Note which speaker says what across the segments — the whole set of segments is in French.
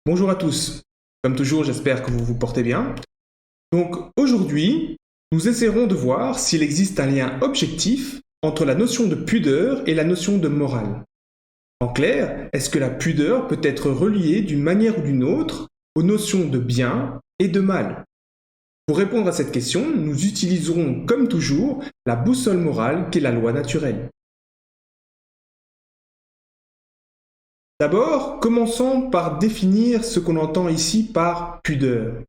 Speaker 1: Bonjour à tous. Comme toujours, j'espère que vous vous portez bien. Donc aujourd'hui, nous essaierons de voir s'il existe un lien objectif entre la notion de pudeur et la notion de morale. En clair, est-ce que la pudeur peut être reliée d'une manière ou d'une autre aux notions de bien et de mal? Pour répondre à cette question, nous utiliserons comme toujours la boussole morale qu'est la loi naturelle. D'abord, commençons par définir ce qu'on entend ici par pudeur.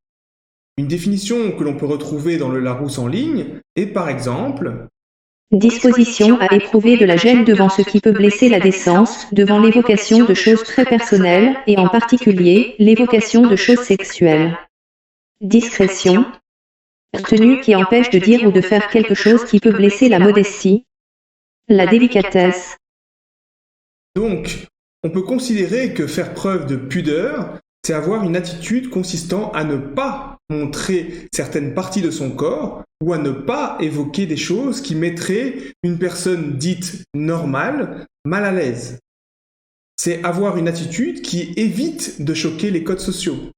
Speaker 1: Une définition que l'on peut retrouver dans le Larousse en ligne est par exemple
Speaker 2: Disposition à éprouver de la gêne devant ce qui peut blesser la décence, devant l'évocation de choses très personnelles, et en particulier, l'évocation de choses sexuelles. Discrétion, retenue qui empêche de dire ou de faire quelque chose qui peut blesser la modestie. La délicatesse.
Speaker 1: Donc, on peut considérer que faire preuve de pudeur, c'est avoir une attitude consistant à ne pas montrer certaines parties de son corps ou à ne pas évoquer des choses qui mettraient une personne dite normale mal à l'aise. C'est avoir une attitude qui évite de choquer les codes sociaux.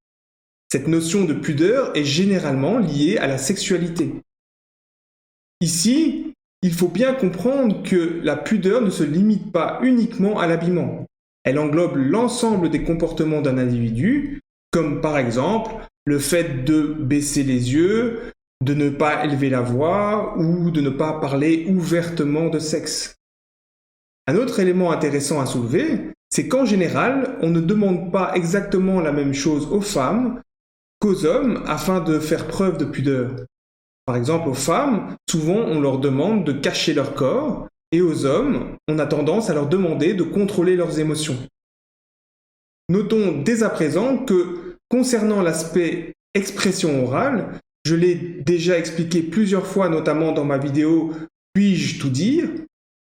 Speaker 1: Cette notion de pudeur est généralement liée à la sexualité. Ici, il faut bien comprendre que la pudeur ne se limite pas uniquement à l'habillement. Elle englobe l'ensemble des comportements d'un individu, comme par exemple le fait de baisser les yeux, de ne pas élever la voix ou de ne pas parler ouvertement de sexe. Un autre élément intéressant à soulever, c'est qu'en général, on ne demande pas exactement la même chose aux femmes qu'aux hommes afin de faire preuve de pudeur. Par exemple, aux femmes, souvent on leur demande de cacher leur corps, et aux hommes, on a tendance à leur demander de contrôler leurs émotions. Notons dès à présent que, concernant l'aspect expression orale, je l'ai déjà expliqué plusieurs fois, notamment dans ma vidéo Puis-je tout dire?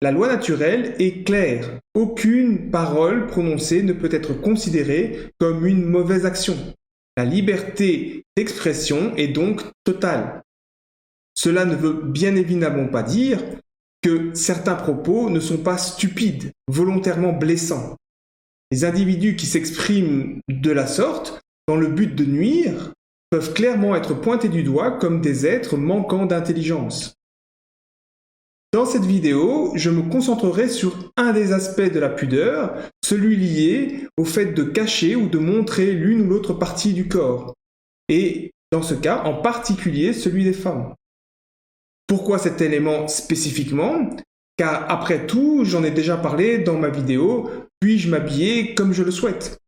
Speaker 1: La loi naturelle est claire. Aucune parole prononcée ne peut être considérée comme une mauvaise action. La liberté d'expression est donc totale. Cela ne veut bien évidemment pas dire que certains propos ne sont pas stupides, volontairement blessants. Les individus qui s'expriment de la sorte, dans le but de nuire, peuvent clairement être pointés du doigt comme des êtres manquant d'intelligence. Dans cette vidéo, je me concentrerai sur un des aspects de la pudeur, celui lié au fait de cacher ou de montrer l'une ou l'autre partie du corps, et dans ce cas, en particulier celui des femmes. Pourquoi cet élément spécifiquement? Car après tout, j'en ai déjà parlé dans ma vidéo « Puis-je m'habiller comme je le souhaite ?»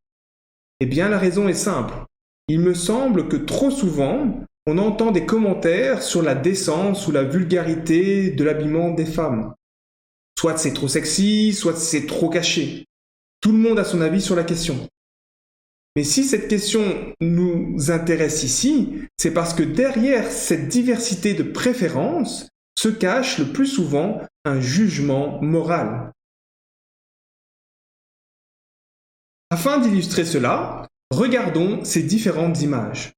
Speaker 1: Eh bien, la raison est simple. Il me semble que trop souvent, on entend des commentaires sur la décence ou la vulgarité de l'habillement des femmes. Soit c'est trop sexy, soit c'est trop caché. Tout le monde a son avis sur la question. Mais si cette question nous intéresse ici, c'est parce que derrière cette diversité de préférences se cache le plus souvent un jugement moral. Afin d'illustrer cela, regardons ces différentes images.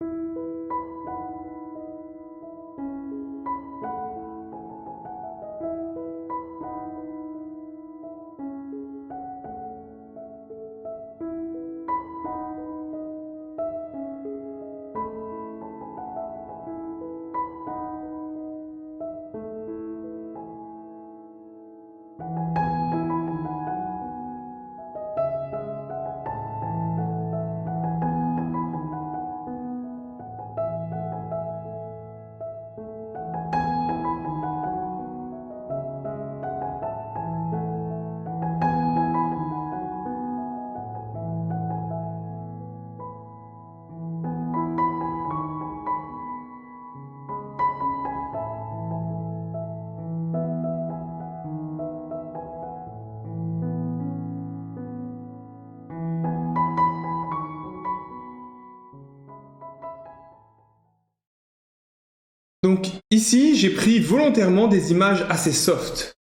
Speaker 1: Donc ici, j'ai pris volontairement des images assez soft.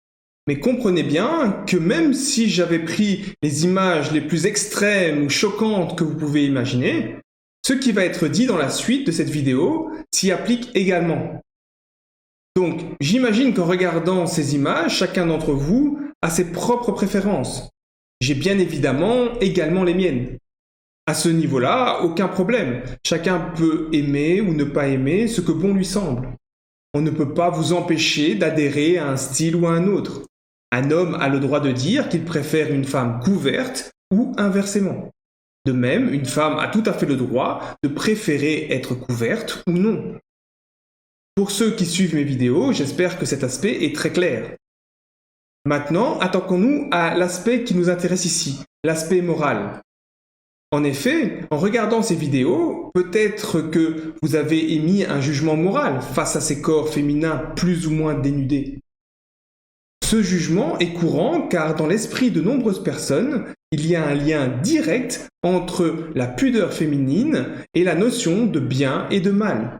Speaker 1: Mais comprenez bien que même si j'avais pris les images les plus extrêmes ou choquantes que vous pouvez imaginer, ce qui va être dit dans la suite de cette vidéo s'y applique également. Donc, j'imagine qu'en regardant ces images, chacun d'entre vous a ses propres préférences. J'ai bien évidemment également les miennes. À ce niveau-là, aucun problème. Chacun peut aimer ou ne pas aimer ce que bon lui semble. On ne peut pas vous empêcher d'adhérer à un style ou à un autre. Un homme a le droit de dire qu'il préfère une femme couverte ou inversement. De même, une femme a tout à fait le droit de préférer être couverte ou non. Pour ceux qui suivent mes vidéos, j'espère que cet aspect est très clair. Maintenant, attaquons-nous à l'aspect qui nous intéresse ici, l'aspect moral. En effet, en regardant ces vidéos, peut-être que vous avez émis un jugement moral face à ces corps féminins plus ou moins dénudés. Ce jugement est courant car dans l'esprit de nombreuses personnes, il y a un lien direct entre la pudeur féminine et la notion de bien et de mal.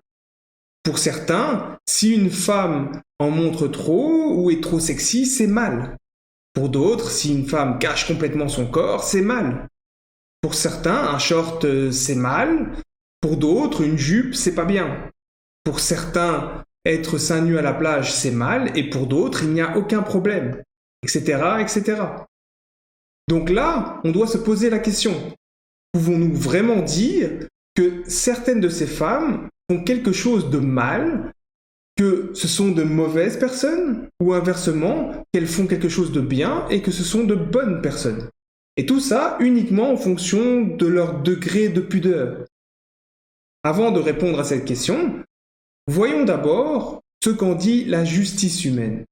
Speaker 1: Pour certains, si une femme en montre trop ou est trop sexy, c'est mal. Pour d'autres, si une femme cache complètement son corps, c'est mal. Pour certains, un short, c'est mal. Pour d'autres, une jupe, c'est pas bien. Pour certains, être seins nus à la plage, c'est mal. Et pour d'autres, il n'y a aucun problème. Etc., etc. Donc là, on doit se poser la question. Pouvons-nous vraiment dire que certaines de ces femmes font quelque chose de mal, que ce sont de mauvaises personnes, ou inversement, qu'elles font quelque chose de bien et que ce sont de bonnes personnes? Et tout ça uniquement en fonction de leur degré de pudeur. Avant de répondre à cette question, voyons d'abord ce qu'en dit la justice humaine.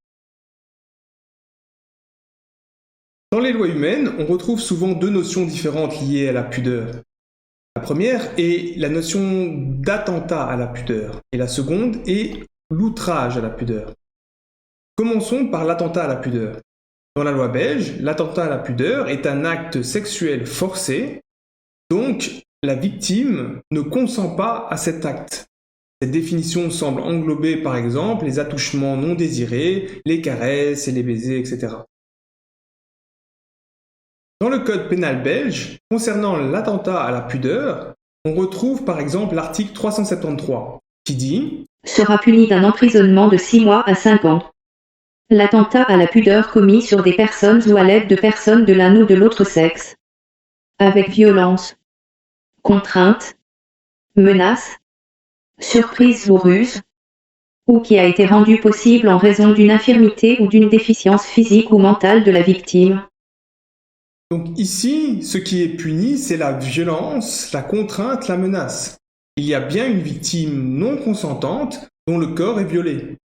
Speaker 1: Dans les lois humaines, on retrouve souvent deux notions différentes liées à la pudeur. La première est la notion d'attentat à la pudeur, et la seconde est l'outrage à la pudeur. Commençons par l'attentat à la pudeur. Dans la loi belge, l'attentat à la pudeur est un acte sexuel forcé, donc la victime ne consent pas à cet acte. Cette définition semble englober par exemple les attouchements non désirés, les caresses et les baisers, etc. Dans le code pénal belge, concernant l'attentat à la pudeur, on retrouve par exemple l'article 373 qui dit «
Speaker 2: Sera puni d'un emprisonnement de 6 mois à 5 ans. L'attentat à la pudeur commis sur des personnes ou à l'aide de personnes de l'un ou de l'autre sexe. Avec violence, contrainte, menace, surprise ou ruse, ou qui a été rendu possible en raison d'une infirmité ou d'une déficience physique ou mentale de la victime. »
Speaker 1: Donc ici, ce qui est puni, c'est la violence, la contrainte, la menace. Il y a bien une victime non consentante dont le corps est violé.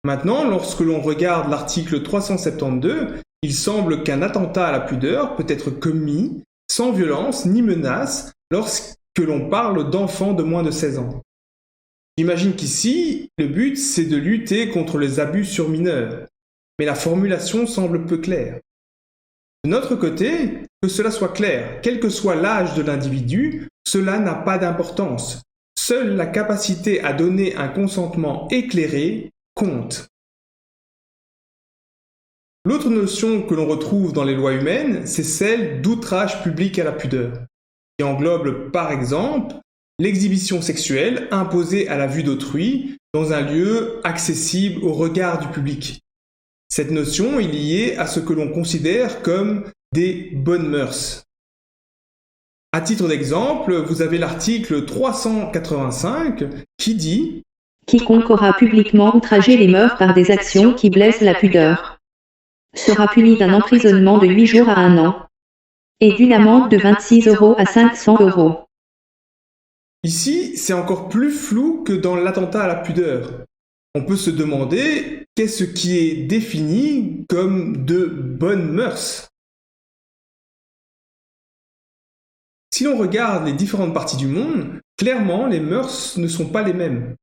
Speaker 1: Maintenant, lorsque l'on regarde l'article 372, il semble qu'un attentat à la pudeur peut être commis sans violence ni menace lorsque l'on parle d'enfants de moins de 16 ans. J'imagine qu'ici, le but c'est de lutter contre les abus sur mineurs, mais la formulation semble peu claire. De notre côté, que cela soit clair, quel que soit l'âge de l'individu, cela n'a pas d'importance. Seule la capacité à donner un consentement éclairé compte. L'autre notion que l'on retrouve dans les lois humaines, c'est celle d'outrage public à la pudeur, qui englobe par exemple l'exhibition sexuelle imposée à la vue d'autrui dans un lieu accessible au regard du public. Cette notion est liée à ce que l'on considère comme des bonnes mœurs. À titre d'exemple, vous avez l'article 385 qui dit «
Speaker 2: Quiconque aura publiquement outragé les mœurs par des actions qui blessent la pudeur sera puni d'un emprisonnement de 8 jours à 1 an et d'une amende de 26 € à 500 €. »
Speaker 1: Ici, c'est encore plus flou que dans l'attentat à la pudeur. On peut se demander qu'est-ce qui est défini comme de bonnes mœurs. Si l'on regarde les différentes parties du monde, clairement les mœurs ne sont pas les mêmes.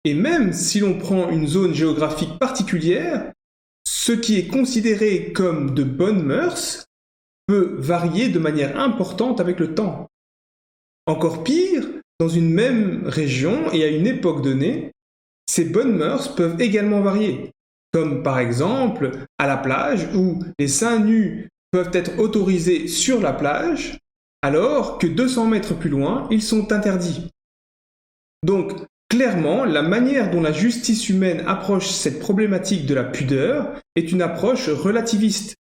Speaker 1: Et même si l'on prend une zone géographique particulière, ce qui est considéré comme de bonnes mœurs peut varier de manière importante avec le temps. Encore pire, dans une même région et à une époque donnée, ces bonnes mœurs peuvent également varier, comme par exemple à la plage où les seins nus peuvent être autorisés sur la plage, alors que 200 mètres plus loin, ils sont interdits. Donc, clairement, la manière dont la justice humaine approche cette problématique de la pudeur est une approche relativiste.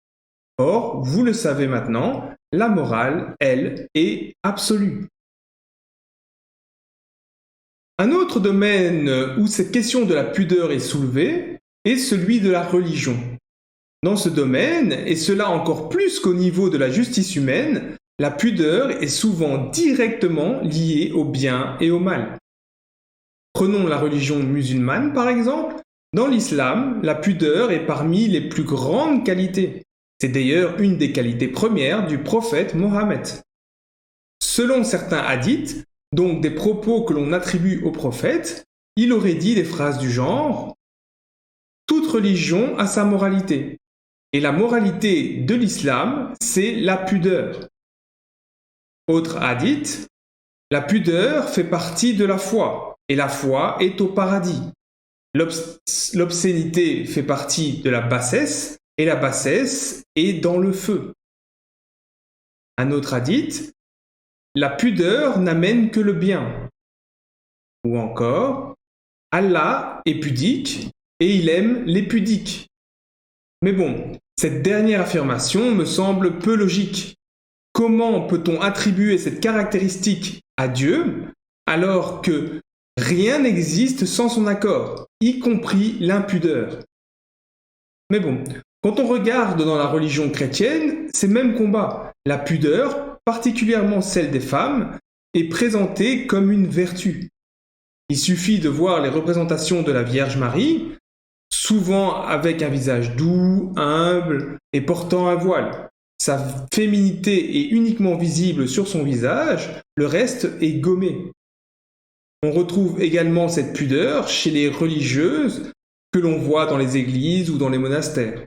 Speaker 1: Or, vous le savez maintenant, la morale, elle, est absolue. Un autre domaine où cette question de la pudeur est soulevée est celui de la religion. Dans ce domaine, et cela encore plus qu'au niveau de la justice humaine, la pudeur est souvent directement liée au bien et au mal. Prenons la religion musulmane par exemple. Dans l'islam, la pudeur est parmi les plus grandes qualités. C'est d'ailleurs une des qualités premières du prophète Mohammed. Selon certains hadiths, donc des propos que l'on attribue au prophète, il aurait dit des phrases du genre « Toute religion a sa moralité, et la moralité de l'islam, c'est la pudeur. » Autre hadith, « La pudeur fait partie de la foi, et la foi est au paradis. L'obscénité fait partie de la bassesse, et la bassesse est dans le feu. » Un autre hadith, la pudeur n'amène que le bien. Ou encore, Allah est pudique et il aime les pudiques. Mais bon, cette dernière affirmation me semble peu logique. Comment peut-on attribuer cette caractéristique à Dieu alors que rien n'existe sans son accord, y compris l'impudeur? Mais bon, quand on regarde dans la religion chrétienne, c'est même combat. La pudeur, particulièrement celle des femmes, est présentée comme une vertu. Il suffit de voir les représentations de la Vierge Marie, souvent avec un visage doux, humble et portant un voile. Sa féminité est uniquement visible sur son visage, le reste est gommé. On retrouve également cette pudeur chez les religieuses que l'on voit dans les églises ou dans les monastères.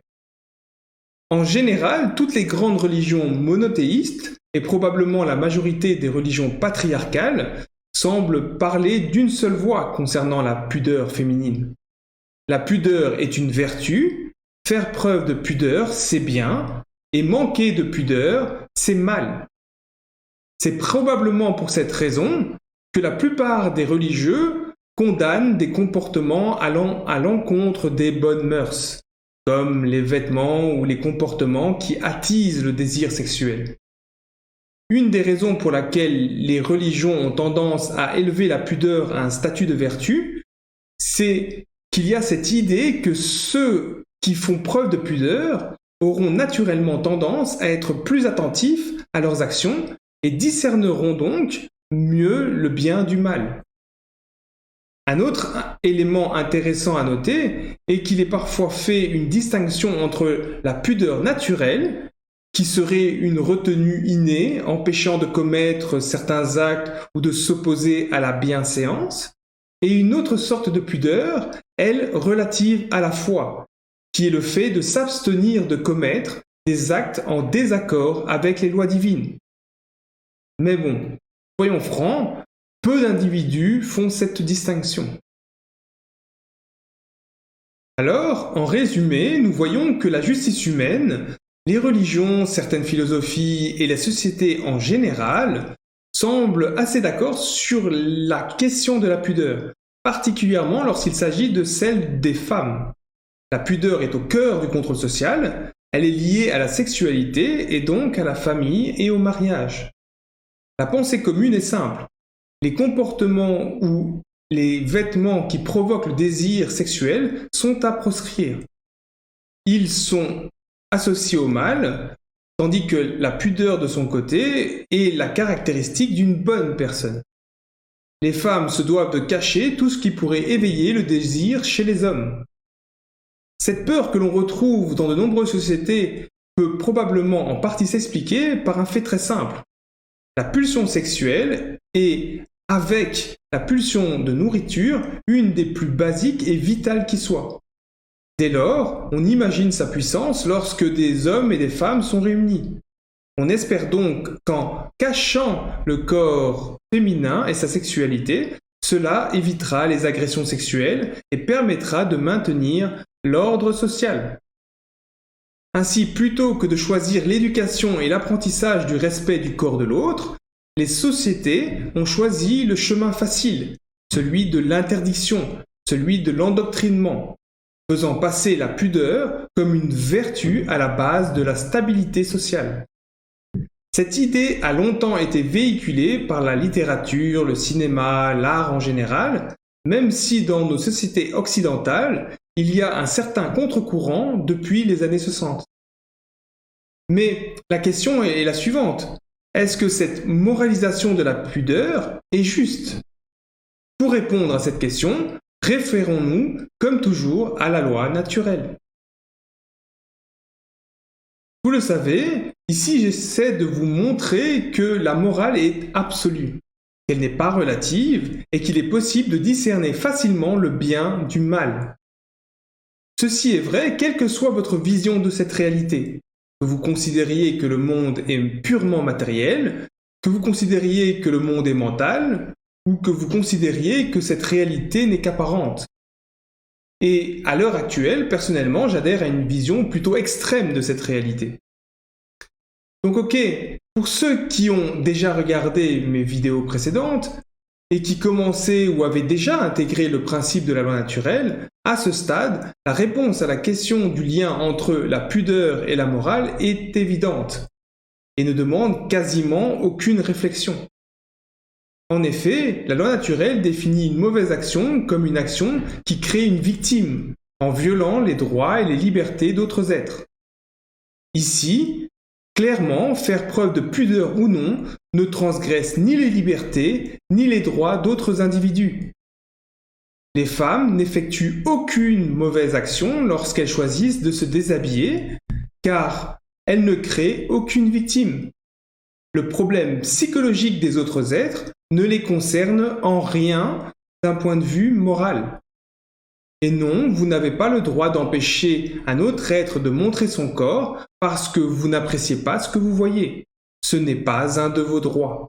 Speaker 1: En général, toutes les grandes religions monothéistes, et probablement la majorité des religions patriarcales, semblent parler d'une seule voix concernant la pudeur féminine. La pudeur est une vertu, faire preuve de pudeur, c'est bien, et manquer de pudeur, c'est mal. C'est probablement pour cette raison que la plupart des religieux condamnent des comportements allant à l'encontre des bonnes mœurs, comme les vêtements ou les comportements qui attisent le désir sexuel. Une des raisons pour laquelle les religions ont tendance à élever la pudeur à un statut de vertu, c'est qu'il y a cette idée que ceux qui font preuve de pudeur auront naturellement tendance à être plus attentifs à leurs actions et discerneront donc mieux le bien du mal. Un autre élément intéressant à noter est qu'il est parfois fait une distinction entre la pudeur naturelle, qui serait une retenue innée empêchant de commettre certains actes ou de s'opposer à la bienséance, et une autre sorte de pudeur, elle, relative à la foi, qui est le fait de s'abstenir de commettre des actes en désaccord avec les lois divines. Mais bon, soyons francs, peu d'individus font cette distinction. Alors, en résumé, nous voyons que la justice humaine, les religions, certaines philosophies et la société en général semblent assez d'accord sur la question de la pudeur, particulièrement lorsqu'il s'agit de celle des femmes. La pudeur est au cœur du contrôle social, elle est liée à la sexualité et donc à la famille et au mariage. La pensée commune est simple. Les comportements ou les vêtements qui provoquent le désir sexuel sont à proscrire. Ils sont associés au mal, tandis que la pudeur de son côté est la caractéristique d'une bonne personne. Les femmes se doivent de cacher tout ce qui pourrait éveiller le désir chez les hommes. Cette peur que l'on retrouve dans de nombreuses sociétés peut probablement en partie s'expliquer par un fait très simple. La pulsion sexuelle est, avec la pulsion de nourriture, une des plus basiques et vitales qui soit. Dès lors, on imagine sa puissance lorsque des hommes et des femmes sont réunis. On espère donc qu'en cachant le corps féminin et sa sexualité, cela évitera les agressions sexuelles et permettra de maintenir l'ordre social. Ainsi, plutôt que de choisir l'éducation et l'apprentissage du respect du corps de l'autre, les sociétés ont choisi le chemin facile, celui de l'interdiction, celui de l'endoctrinement, faisant passer la pudeur comme une vertu à la base de la stabilité sociale. Cette idée a longtemps été véhiculée par la littérature, le cinéma, l'art en général, même si dans nos sociétés occidentales, il y a un certain contre-courant depuis les années 60. Mais la question est la suivante. Est-ce que cette moralisation de la pudeur est juste? Pour répondre à cette question, référons-nous, comme toujours, à la loi naturelle. Vous le savez, ici j'essaie de vous montrer que la morale est absolue, qu'elle n'est pas relative et qu'il est possible de discerner facilement le bien du mal. Ceci est vrai quelle que soit votre vision de cette réalité, que vous considériez que le monde est purement matériel, que vous considériez que le monde est mental, ou que vous considériez que cette réalité n'est qu'apparente. Et à l'heure actuelle, personnellement, j'adhère à une vision plutôt extrême de cette réalité. Donc ok, pour ceux qui ont déjà regardé mes vidéos précédentes, et qui commençaient ou avaient déjà intégré le principe de la loi naturelle, à ce stade, la réponse à la question du lien entre la pudeur et la morale est évidente, et ne demande quasiment aucune réflexion. En effet, la loi naturelle définit une mauvaise action comme une action qui crée une victime, en violant les droits et les libertés d'autres êtres. Ici, clairement, faire preuve de pudeur ou non ne transgresse ni les libertés ni les droits d'autres individus. Les femmes n'effectuent aucune mauvaise action lorsqu'elles choisissent de se déshabiller, car elles ne créent aucune victime. Le problème psychologique des autres êtres ne les concerne en rien d'un point de vue moral. Et non, vous n'avez pas le droit d'empêcher un autre être de montrer son corps parce que vous n'appréciez pas ce que vous voyez. Ce n'est pas un de vos droits.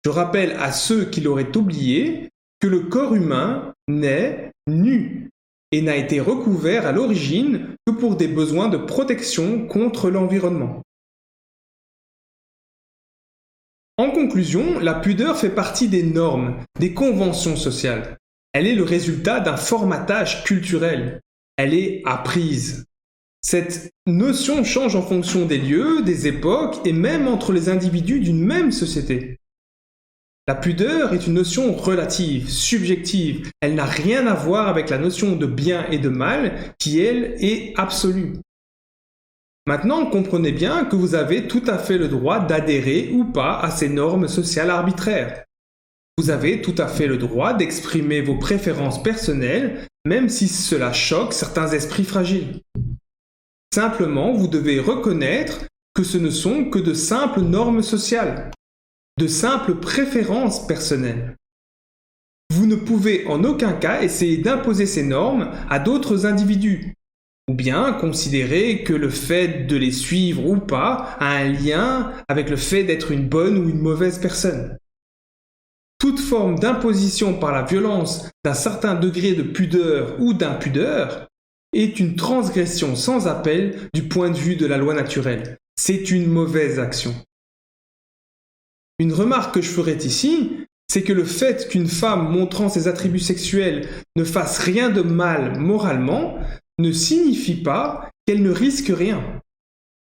Speaker 1: Je rappelle à ceux qui l'auraient oublié que le corps humain naît nu et n'a été recouvert à l'origine que pour des besoins de protection contre l'environnement. En conclusion, la pudeur fait partie des normes, des conventions sociales. Elle est le résultat d'un formatage culturel. Elle est apprise. Cette notion change en fonction des lieux, des époques et même entre les individus d'une même société. La pudeur est une notion relative, subjective. Elle n'a rien à voir avec la notion de bien et de mal qui, elle, est absolue. Maintenant, comprenez bien que vous avez tout à fait le droit d'adhérer ou pas à ces normes sociales arbitraires. Vous avez tout à fait le droit d'exprimer vos préférences personnelles, même si cela choque certains esprits fragiles. Simplement, vous devez reconnaître que ce ne sont que de simples normes sociales, de simples préférences personnelles. Vous ne pouvez en aucun cas essayer d'imposer ces normes à d'autres individus, ou bien considérer que le fait de les suivre ou pas a un lien avec le fait d'être une bonne ou une mauvaise personne. Toute forme d'imposition par la violence d'un certain degré de pudeur ou d'impudeur est une transgression sans appel du point de vue de la loi naturelle. C'est une mauvaise action. Une remarque que je ferai ici, c'est que le fait qu'une femme montrant ses attributs sexuels ne fasse rien de mal moralement ne signifie pas qu'elle ne risque rien.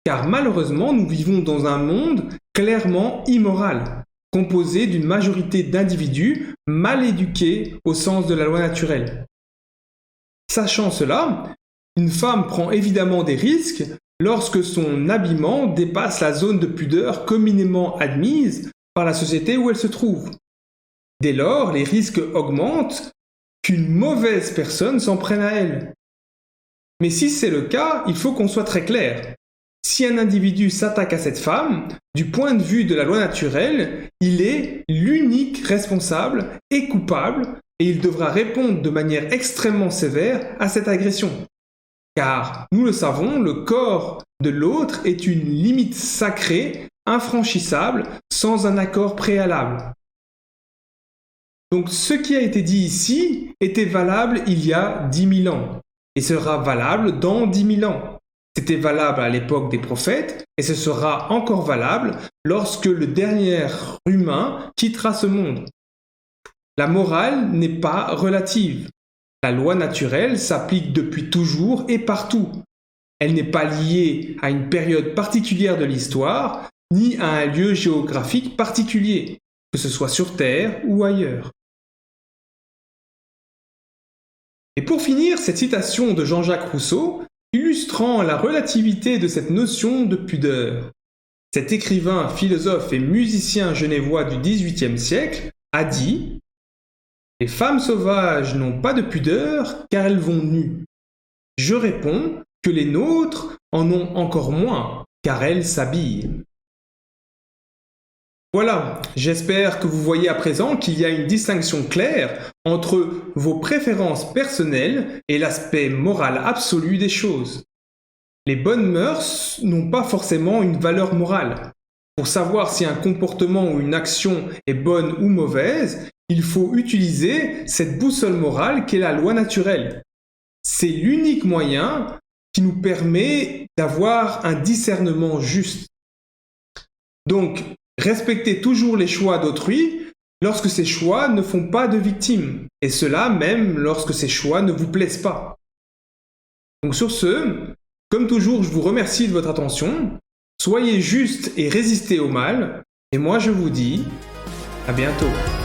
Speaker 1: Car malheureusement, nous vivons dans un monde clairement immoral, composé d'une majorité d'individus mal éduqués au sens de la loi naturelle. Sachant cela, une femme prend évidemment des risques lorsque son habillement dépasse la zone de pudeur communément admise par la société où elle se trouve. Dès lors, les risques augmentent qu'une mauvaise personne s'en prenne à elle. Mais si c'est le cas, il faut qu'on soit très clair. Si un individu s'attaque à cette femme, du point de vue de la loi naturelle, il est l'unique responsable et coupable et il devra répondre de manière extrêmement sévère à cette agression. Car, nous le savons, le corps de l'autre est une limite sacrée, infranchissable, sans un accord préalable. Donc ce qui a été dit ici était valable il y a 10 000 ans et sera valable dans 10 000 ans. C'était valable à l'époque des prophètes et ce sera encore valable lorsque le dernier humain quittera ce monde. La morale n'est pas relative. La loi naturelle s'applique depuis toujours et partout. Elle n'est pas liée à une période particulière de l'histoire, ni à un lieu géographique particulier, que ce soit sur Terre ou ailleurs. Et pour finir, cette citation de Jean-Jacques Rousseau, illustrant la relativité de cette notion de pudeur. Cet écrivain, philosophe et musicien genevois du XVIIIe siècle a dit « Les femmes sauvages n'ont pas de pudeur car elles vont nues. Je réponds que les nôtres en ont encore moins car elles s'habillent. » Voilà, j'espère que vous voyez à présent qu'il y a une distinction claire entre vos préférences personnelles et l'aspect moral absolu des choses. Les bonnes mœurs n'ont pas forcément une valeur morale. Pour savoir si un comportement ou une action est bonne ou mauvaise, il faut utiliser cette boussole morale qu'est la loi naturelle. C'est l'unique moyen qui nous permet d'avoir un discernement juste. Donc, respectez toujours les choix d'autrui lorsque ces choix ne font pas de victimes, et cela même lorsque ces choix ne vous plaisent pas. Donc sur ce, comme toujours, je vous remercie de votre attention, soyez justes et résistez au mal, et moi je vous dis à bientôt.